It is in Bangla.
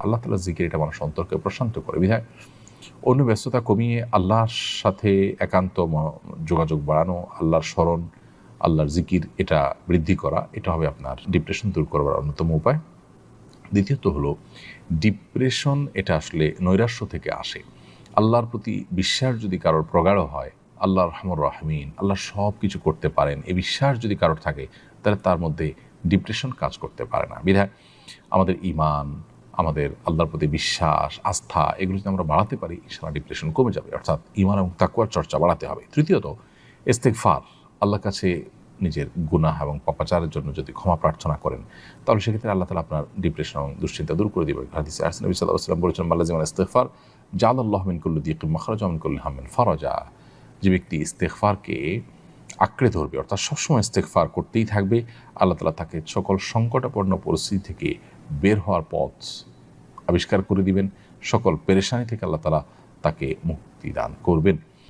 আল্লাহ তাআলার জিকির এটা মানুষ অন্তরকে প্রশান্ত করে। বিধায় অন্য ব্যস্ততা কমিয়ে আল্লাহর সাথে একান্ত যোগাযোগ বাড়ানো, আল্লাহর স্মরণ, আল্লাহর জিকির এটা বৃদ্ধি করা, এটা হবে আপনার ডিপ্রেশন দূর করবার অন্যতম উপায়। দ্বিতীয়ত হলো ডিপ্রেশন এটা আসলে নৈরাশ্য থেকে আসে। আল্লাহর প্রতি বিশ্বাস যদি কারোর প্রগাঢ় হয়, আল্লাহ রহমান রাহমিন, আল্লাহ সব কিছু করতে পারেন, এই বিশ্বাস যদি কারোর থাকে, তাহলে তার মধ্যে ডিপ্রেশন কাজ করতে পারে না। বিধায় আমাদের ঈমান, আমাদের আল্লাহর প্রতি বিশ্বাস, আস্থা, এগুলো যদি আমরা বাড়াতে পারি, ইনশাআল্লাহ ডিপ্রেশন কমে যাবে। অর্থাৎ ঈমান এবং তাকওয়ার চর্চা বাড়াতে হবে। তৃতীয়ত ইস্তেগফার, আল্লাহর কাছে নিজের গুনাহ এবং পাপাচারের জন্য যদি ক্ষমা প্রার্থনা করেন, তাহলে সেক্ষেত্রে আল্লাহ তাআলা আপনার ডিপ্রেশন এবং দুশ্চিন্তা দূর করে দেবেন। হাদিসে আসছে নবী সাল্লাল্লাহু আলাইহি ওয়াসাল্লাম বলেছেন, মাল্লাযিমাল ইস্তিগফার জাআলাল্লাহু মিন কুল্লি দিকিন মাখরাজা ওয়া মিন কুল্লি হাম্মিন ফারাজা। যে ব্যক্তি ইস্তেগফারকে আঁকড়ে ধরবে, অর্থাৎ সবসময় ইস্তেগফার করতেই থাকবে, আল্লাহ তাআলা তাকে সকল সংকটাপন্ন পরিস্থিতি থেকে বের হওয়ার পথ আবিষ্কার করে দিবেন, সকল পেরেশানি থেকে আল্লাহ তাআলা তাকে মুক্তি দান করবেন।